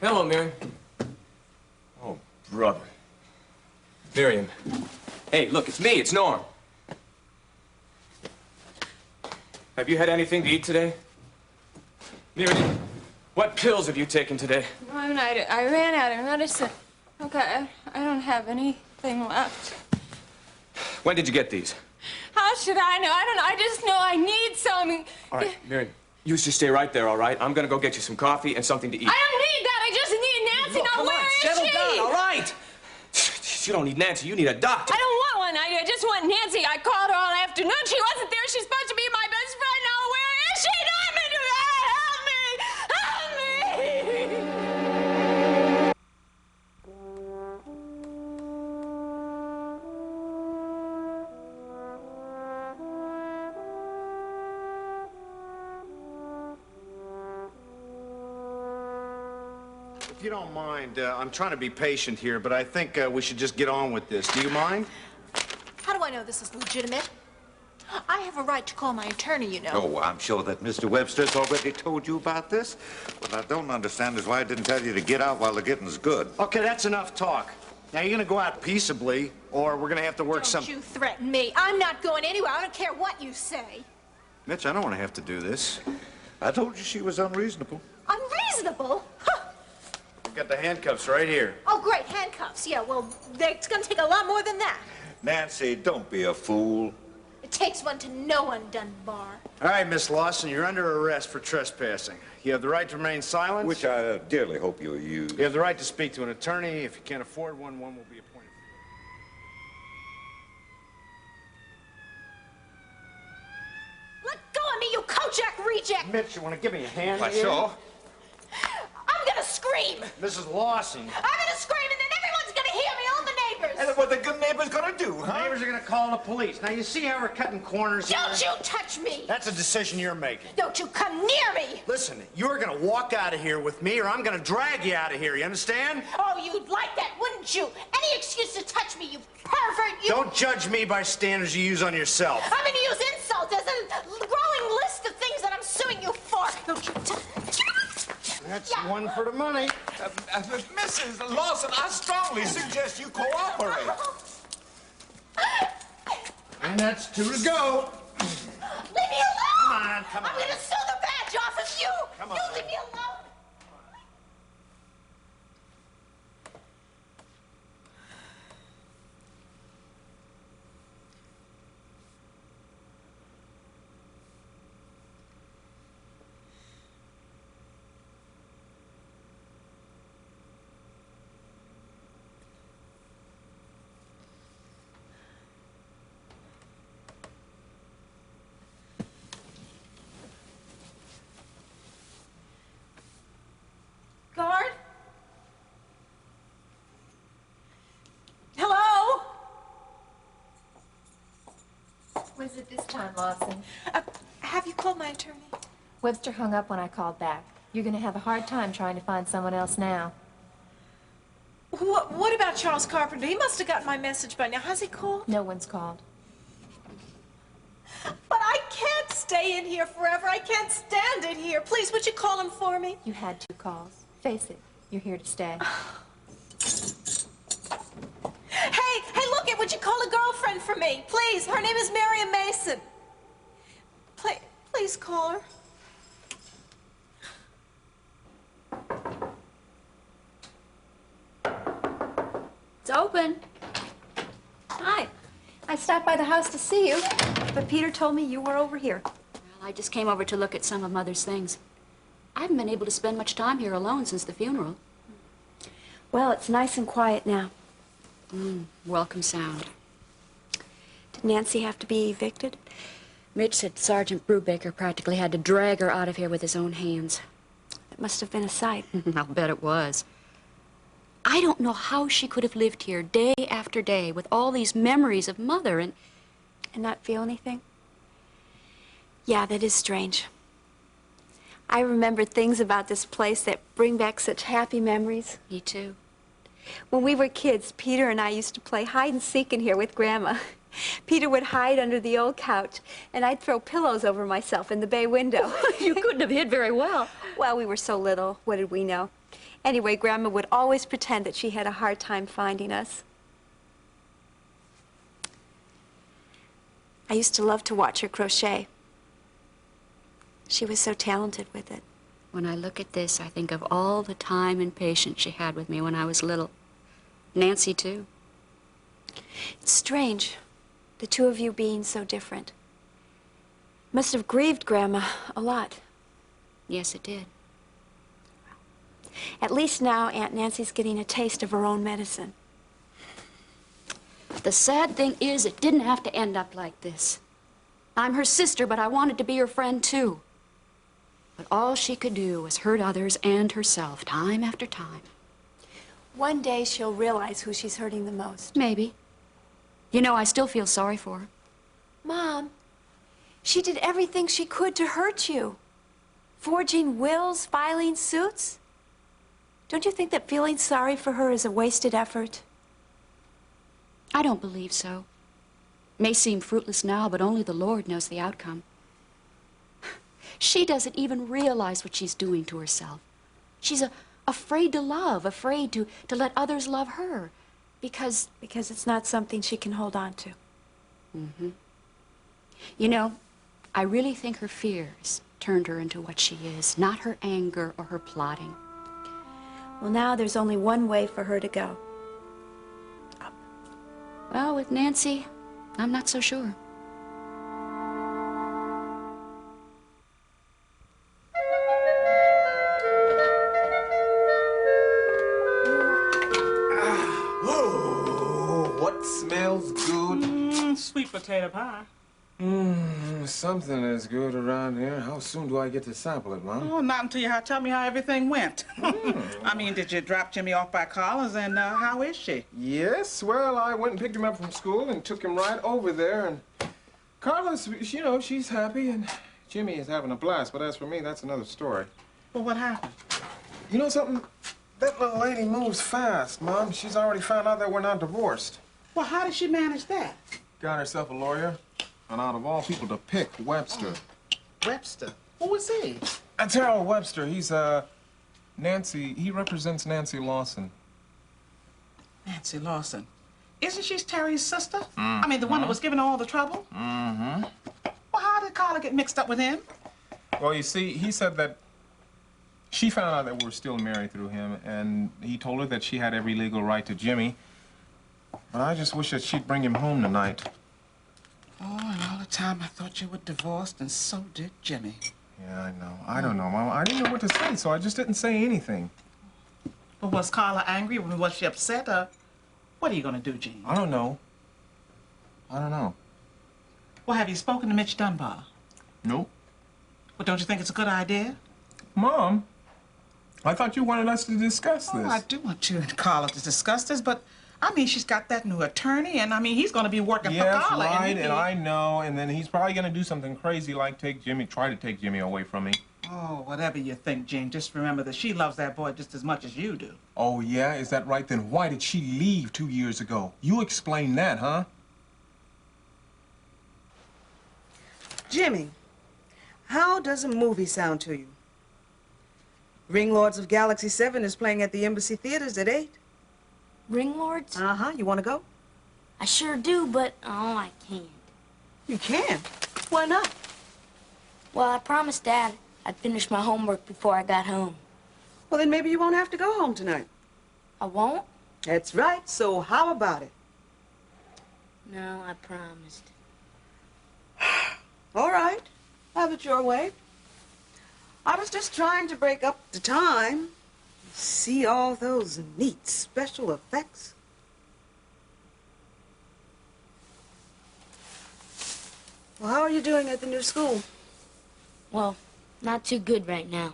Hello, Miriam. Oh, brother. Miriam. Hey, look, it's me. It's Norm. Have you had anything to eat today? Miriam, what pills have you taken today? I ran out of medicine. Okay, I don't have anything left. When did you get these? How should I know? I don't know. I just know I need something. All right, Miriam, you just stay right there, all right? I'm gonna go get you some coffee and something to eat. I don't need that. I just need Nancy. Look, now, where is she? Settle down, all right? You don't need Nancy. You need a doctor. I don't want one. I just want Nancy. I called her all afternoon. She wasn't there. She's supposed to be my best friend. Now, where is she? Norman, help me! Help me! If you don't mind, I'm trying to be patient here, but I think we should just get on with this. Do you mind? How do I know this is legitimate? I have a right to call my attorney, you know. Oh, I'm sure that Mr. Webster's already told you about this. What I don't understand is why I didn't tell you to get out while the getting's good. Okay, that's enough talk. Now, you're gonna go out peaceably, or we're gonna have to work Don't you threaten me. I'm not going anywhere. I don't care what you say. Mitch, I don't want to have to do this. I told you she was unreasonable. Unreasonable? Huh. I've got the handcuffs right here. Oh, great, handcuffs. Yeah, well, it's going to take a lot more than that. Nancy, don't be a fool. It takes one to know one, Dunbar. All right, Miss Lawson, you're under arrest for trespassing. You have the right to remain silent. Which I dearly hope you'll use. You have the right to speak to an attorney. If you can't afford one, one will be appointed. Let go of me, you Kojak reject! Mitch, you want to give me a hand Why, here? sure. I'm going to scream! Mrs. Lawson. I'm going to scream, and then everyone's going to hear me, all the neighbors! And what the good neighbor's gonna do, The huh? neighbors are going to call the police. Now, you see how we're cutting corners here? Don't you touch me! That's a decision you're making. Don't you come near me! Listen, you're gonna walk out of here with me, or I'm gonna drag you out of here, you understand? Oh, you'd like that, wouldn't you? Any excuse to touch me, you pervert, you... Don't judge me by standards you use on yourself. I'm gonna use insults. There's a growing list of things that I'm suing you for. Don't you touch... That's one for the money. Mrs. Lawson, I strongly suggest you cooperate. And that's two to go. Leave me alone! Come on, come on. I'm gonna sue the badge off of you! Come on. You leave me alone! Guard? Hello? What is it this time, Lawson? Have you called my attorney? Webster hung up when I called back. You're going to have a hard time trying to find someone else now. What about Charles Carpenter? He must have gotten my message by now. Has he called? No one's called. But I can't stay in here forever. I can't stand it here. Please, would you call him for me? You had 2 calls. Face it, you're here to stay. Hey, look it. Would you call a girlfriend for me? Please. Her name is Miriam Mason. Please call her. It's open. Hi. I stopped by the house to see you, but Peter told me you were over here. Well, I just came over to look at some of Mother's things. I haven't been able to spend much time here alone since the funeral. Well, it's nice and quiet now. Welcome sound. Did Nancy have to be evicted? Mitch said Sergeant Brubaker practically had to drag her out of here with his own hands. It must have been a sight. I'll bet it was. I don't know how she could have lived here day after day with all these memories of Mother and not feel anything? Yeah, that is strange. I remember things about this place that bring back such happy memories. Me too. When we were kids, Peter and I used to play hide and seek in here with Grandma. Peter would hide under the old couch, and I'd throw pillows over myself in the bay window. You couldn't have hid very well. Well, we were so little. What did we know? Anyway, Grandma would always pretend that she had a hard time finding us. I used to love to watch her crochet. She was so talented with it. When I look at this, I think of all the time and patience she had with me when I was little. Nancy, too. It's strange, the two of you being so different. Must have grieved Grandma a lot. Yes, it did. At least now Aunt Nancy's getting a taste of her own medicine. The sad thing is, it didn't have to end up like this. I'm her sister, but I wanted to be her friend, too. But all she could do was hurt others and herself, time after time. One day she'll realize who she's hurting the most. Maybe. You know, I still feel sorry for her. Mom, she did everything she could to hurt you. Forging wills, filing suits. Don't you think that feeling sorry for her is a wasted effort? I don't believe so. May seem fruitless now, but only the Lord knows the outcome. She doesn't even realize what she's doing to herself. She's afraid to love, afraid to let others love her, because it's not something she can hold on to. Mm-hmm. You know, I really think her fears turned her into what she is, not her anger or her plotting. Well, now there's only one way for her to go. Up. Well, with Nancy, I'm not so sure. Oh, what smells good? Sweet potato pie. Something is good around here. How soon do I get to sample it, Mom? Oh, not until you tell me how everything went. I mean, did you drop Jimmy off by Collins, and how is she? Yes, well, I went and picked him up from school and took him right over there, and Carlos, you know, she's happy, and Jimmy is having a blast, but as for me, that's another story. Well, what happened? You know something? That little lady moves fast, Mom. She's already found out that we're not divorced. Well, how did she manage that? Got herself a lawyer, and out of all people to pick, Webster. Webster? Who was he? That's Harold Webster. He's, Nancy, he represents Nancy Lawson. Nancy Lawson. Isn't she Terry's sister? I mean, the one that was giving her all the trouble? Mm-hmm. Well, how did Carla get mixed up with him? Well, you see, he said that she found out that we were still married through him, and he told her that she had every legal right to Jimmy. But I just wish that she'd bring him home tonight. Oh, and all the time I thought you were divorced, and so did Jimmy. Yeah, I know. I don't know, Mama. I didn't know what to say, so I just didn't say anything. But was Carla angry? Was she upset? What are you going to do, Gene? I don't know. I don't know. Well, have you spoken to Mitch Dunbar? Nope. Well, don't you think it's a good idea? Mom, I thought you wanted us to discuss this. Oh, I do want you and Carla to discuss this, but, I mean, she's got that new attorney, and, I mean, he's going to be working for Carla. Yes, right, and I know, and then he's probably going to do something crazy like try to take Jimmy away from me. Oh, whatever you think, Gene, just remember that she loves that boy just as much as you do. Oh, yeah? Is that right? Then why did she leave 2 years ago? You explain that, huh? Jimmy, how does a movie sound to you? Ringlords of Galaxy 7 is playing at the Embassy Theaters at 8. Ringlords? Uh-huh. You want to go? I sure do, but, oh, I can't. You can. Why not? Well, I promised Dad I'd finish my homework before I got home. Well, then maybe you won't have to go home tonight. I won't? That's right. So how about it? No, I promised. All right. Have it your way. I was just trying to break up the time. See all those neat special effects. Well, how are you doing at the new school? Well, not too good right now.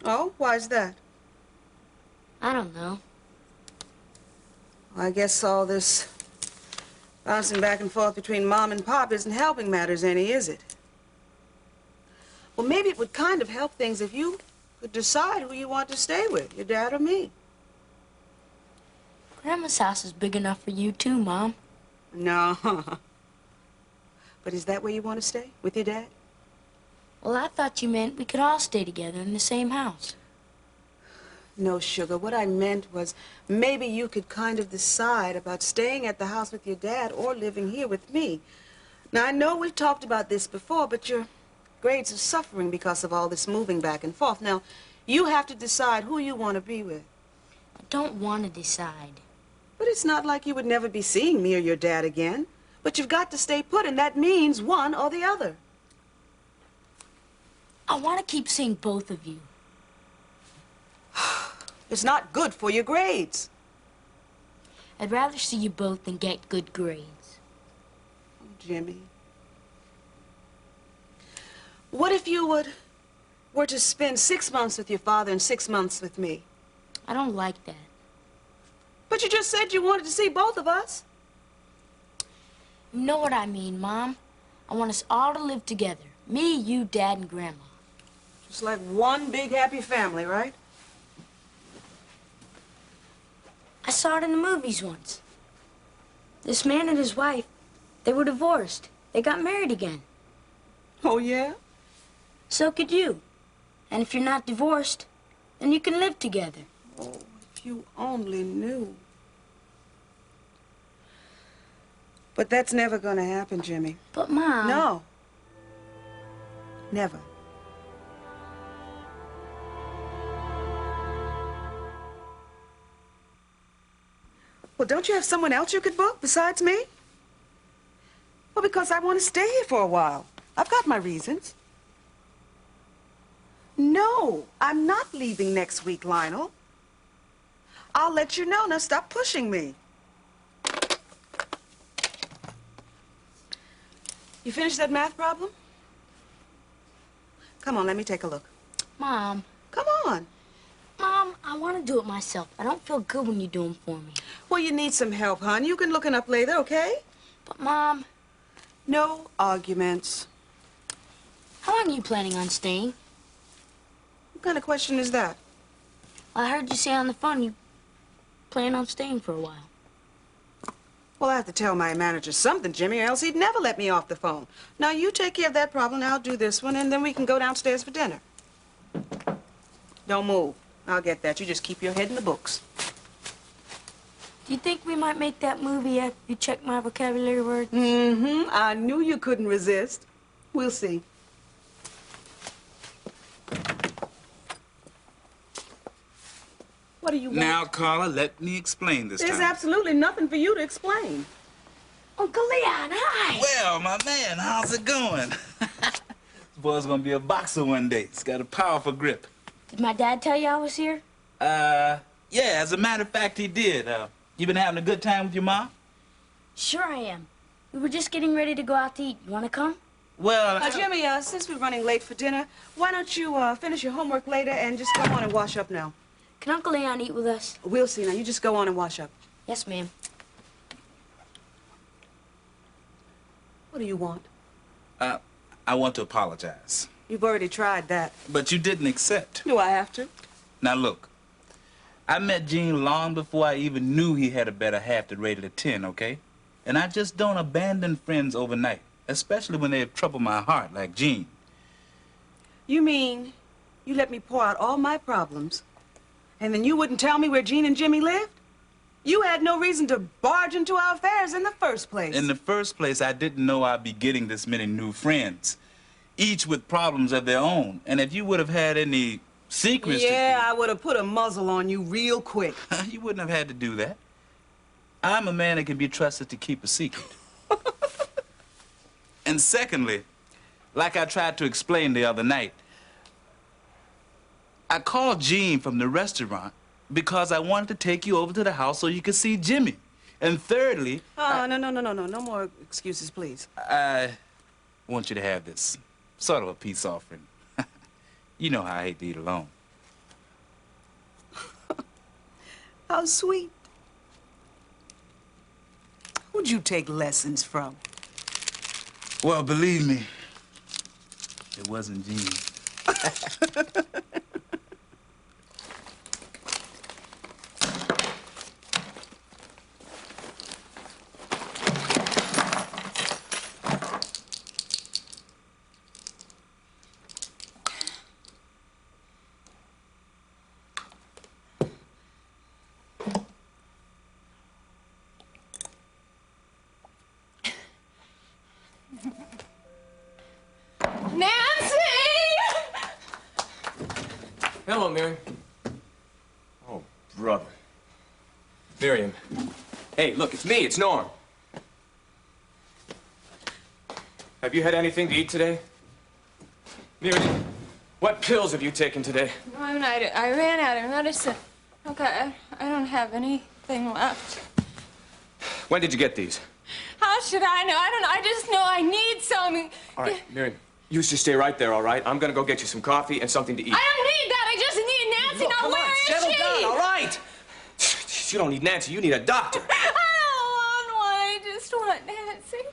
Oh, why's that? I don't know. I guess all this bouncing back and forth between Mom and Pop isn't helping matters any, is it? Well, maybe it would kind of help things if you could decide who you want to stay with, your dad or me. Grandma's house is big enough for you too, Mom. No. But is that where you want to stay, with your dad? Well, I thought you meant we could all stay together in the same house. No, sugar. What I meant was maybe you could kind of decide about staying at the house with your dad or living here with me. Now, I know we've talked about this before, but your grades are suffering because of all this moving back and forth. Now, you have to decide who you want to be with. I don't want to decide. But it's not like you would never be seeing me or your dad again. But you've got to stay put, and that means one or the other. I want to keep seeing both of you. It's not good for your grades. I'd rather see you both than get good grades. Oh, Jimmy. What if you were to spend 6 months with your father and 6 months with me? I don't like that. But you just said you wanted to see both of us. You know what I mean, Mom. I want us all to live together. Me, you, Dad, and Grandma. Just like one big happy family, right? I saw it in the movies once. This man and his wife, they were divorced. They got married again. Oh, yeah? So could you. And if you're not divorced, then you can live together. Oh, if you only knew. But that's never gonna happen, Jimmy. But, Mom... No. Never. Well, don't you have someone else you could book besides me? Well, because I want to stay here for a while. I've got my reasons. No, I'm not leaving next week, Lionel. I'll let you know. Now stop pushing me. You finished that math problem? Come on, let me take a look. Mom. Come on. Mom, I want to do it myself. I don't feel good when you do them for me. Well, you need some help, hon. You can look it up later, okay? But, Mom... No arguments. How long are you planning on staying? What kind of question is that? I heard you say on the phone you plan on staying for a while. Well, I have to tell my manager something, Jimmy, or else he'd never let me off the phone. Now, you take care of that problem, I'll do this one, and then we can go downstairs for dinner. Don't move. I'll get that. You just keep your head in the books. Do you think we might make that movie after you check my vocabulary words? Mm-hmm. I knew you couldn't resist. We'll see. What do you want? Now, Carla, let me explain this There's time. absolutely nothing for you to explain. Uncle Leon, hi! Well, my man, how's it going? This boy's gonna be a boxer one day. He's got a powerful grip. Did my dad tell you I was here? Yeah, as a matter of fact, he did. You been having a good time with your mom? Sure I am. We were just getting ready to go out to eat. You want to come? Well, Jimmy, since we're running late for dinner, why don't you finish your homework later and just go on and wash up now? Can Uncle Leon eat with us? We'll see. Now, you just go on and wash up. Yes, ma'am. What do you want? I want to apologize. You've already tried that. But you didn't accept. Do I have to? Now, look. I met Gene long before I even knew he had a better half that rated a 10, okay? And I just don't abandon friends overnight, especially when they have troubled my heart, like Gene. You mean you let me pour out all my problems, and then you wouldn't tell me where Gene and Jimmy lived? You had no reason to barge into our affairs in the first place. In the first place, I didn't know I'd be getting this many new friends, each with problems of their own. And if you would have had any secrets Yeah, I would have put a muzzle on you real quick. You wouldn't have had to do that. I'm a man that can be trusted to keep a secret. And secondly, like I tried to explain the other night, I called Gene from the restaurant because I wanted to take you over to the house so you could see Jimmy. And thirdly... No more excuses, please. I want you to have this, sort of a peace offering. You know how I hate to eat alone. How sweet. Who'd you take lessons from? Well, believe me, it wasn't Gene. Hello, Miriam. Oh, brother. Miriam. Hey, look, it's me. It's Norm. Have you had anything to eat today? Miriam, what pills have you taken today? Norman, I ran out of medicine. Okay, I don't have anything left. When did you get these? How should I know? I don't know. I just know I need some. All right, Miriam, you just stay right there, all right? I'm gonna go get you some coffee and something to eat. I don't need that. I just need Nancy. Look, Now, come where on, is settle she? down, all right? You don't need Nancy. You need a doctor. I don't want one. I just want Nancy.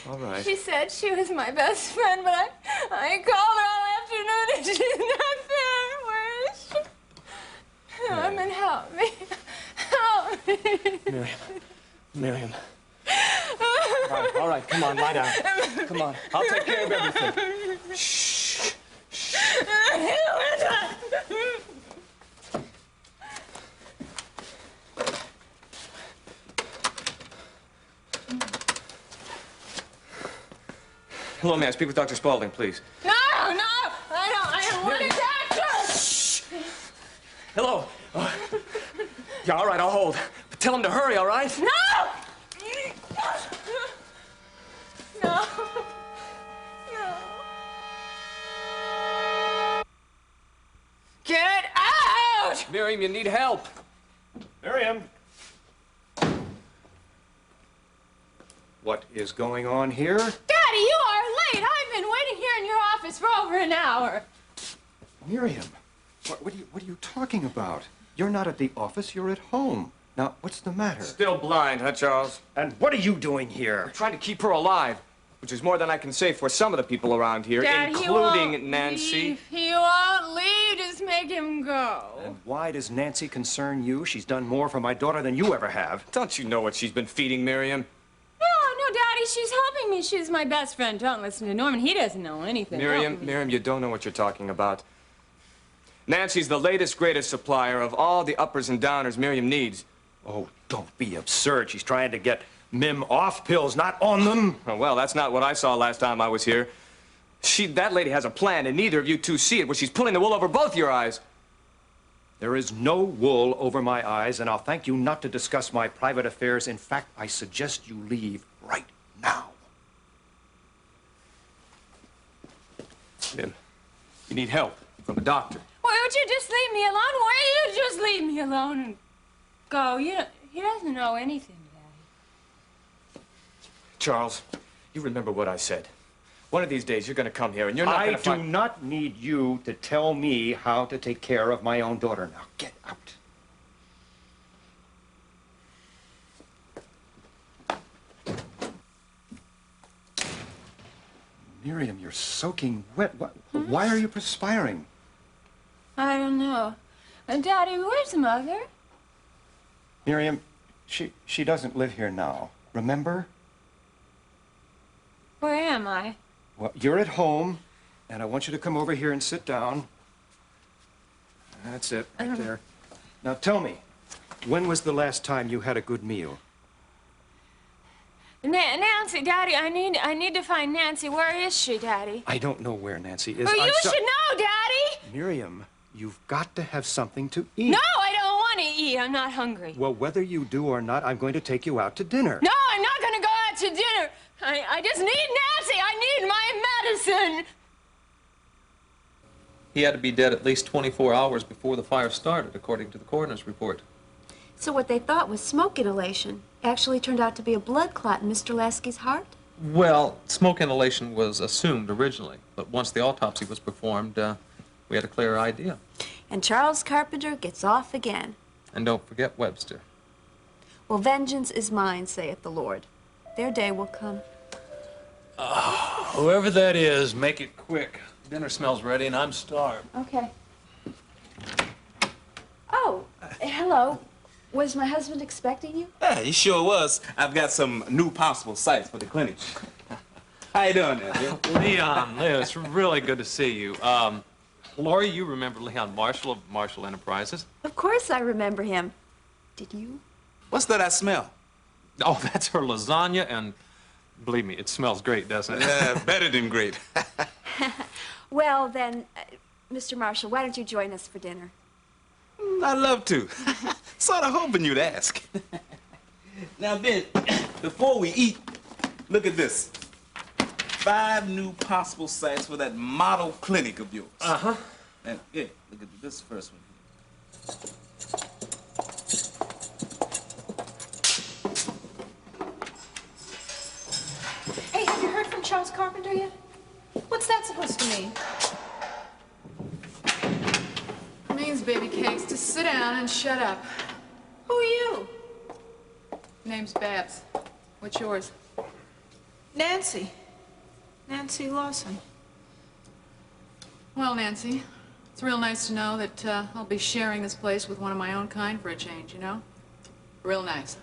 All right. She said she was my best friend, but I called her all afternoon and she's not there. Where is she? Norman, help me. Help me. Miriam. All right, come on, lie down. Come on, I'll take care of everything. Shh. Hello, may I speak with Dr. Spaulding, please? No, I don't want a doctor. Shh. Hello. Yeah, all right, I'll hold. But tell him to hurry, all right? No! No. No. Get out! Miriam, you need help. Miriam! What is going on here? Daddy, you are late. I've been waiting here in your office for over an hour. Miriam, what are you talking about? You're not at the office, you're at home. Now, what's the matter? Still blind, huh, Charles? And what are you doing here? I'm trying to keep her alive, which is more than I can say for some of the people around here, Dad, he including won't Nancy. Leave. He won't leave. Just make him go. And why does Nancy concern you? She's done more for my daughter than you ever have. Don't you know what she's been feeding Miriam? No, Daddy, she's helping me. She's my best friend. Don't listen to Norman. He doesn't know anything. Miriam, you don't know what you're talking about. Nancy's the latest, greatest supplier of all the uppers and downers Miriam needs. Oh, don't be absurd. She's trying to get Mim off pills, not on them. Oh, well, that's not what I saw last time I was here. That lady has a plan, and neither of you two see it, where she's pulling the wool over both your eyes. There is no wool over my eyes, and I'll thank you not to discuss my private affairs. In fact, I suggest you leave right now. Mim, you need help from a doctor. Why don't you just leave me alone? Why don't you just leave me alone and go? He doesn't know anything, Daddy. Charles, you remember what I said. One of these days, you're going to come here, and you're not going to find... I do not need you to tell me how to take care of my own daughter. Now, get out. Miriam, you're soaking wet. Why are you perspiring? I don't know. Daddy, where's Mother? Miriam, she doesn't live here now. Remember? Where am I? Well, you're at home, and I want you to come over here and sit down. That's it, right there. Now tell me, when was the last time you had a good meal? Nancy, Daddy, I need to find Nancy. Where is she, Daddy? I don't know where Nancy is. Well, you should know, Daddy. Miriam, you've got to have something to eat. No, I don't want to eat. I'm not hungry. Well, whether you do or not, I'm going to take you out to dinner. No, I'm not going to go out to dinner. I just need Nancy. I need my medicine. He had to be dead at least 24 hours before the fire started, according to the coroner's report. So what they thought was smoke inhalation actually turned out to be a blood clot in Mr. Lasky's heart? Well, smoke inhalation was assumed originally, but once the autopsy was performed, we had a clear idea. And Charles Carpenter gets off again. And don't forget Webster. Well, vengeance is mine, saith the Lord. Their day will come. Whoever that is, make it quick. Dinner smells ready and I'm starved. Okay. Oh, hello. Was my husband expecting you? Yeah, he sure was. I've got some new possible sites for the clinic. How you doing there, Bill? Leon, it's really good to see you. Lori, you remember Leon Marshall of Marshall Enterprises? Of course I remember him. Did you? What's that I smell? Oh, that's her lasagna, and believe me, it smells great, doesn't it? Yeah, better than great. Well, then, Mr. Marshall, why don't you join us for dinner? I'd love to. Sort of hoping you'd ask. Now, Ben, before we eat, look at this. 5 new possible sites for that model clinic of yours. Uh-huh. And yeah, look at this first one. Hey, have you heard from Charles Carpenter yet? What's that supposed to mean? It means, baby cakes, to sit down and shut up. Who are you? Name's Babs. What's yours? Nancy. Nancy Lawson. Well, Nancy, it's real nice to know that I'll be sharing this place with one of my own kind for a change, you know? Real nice.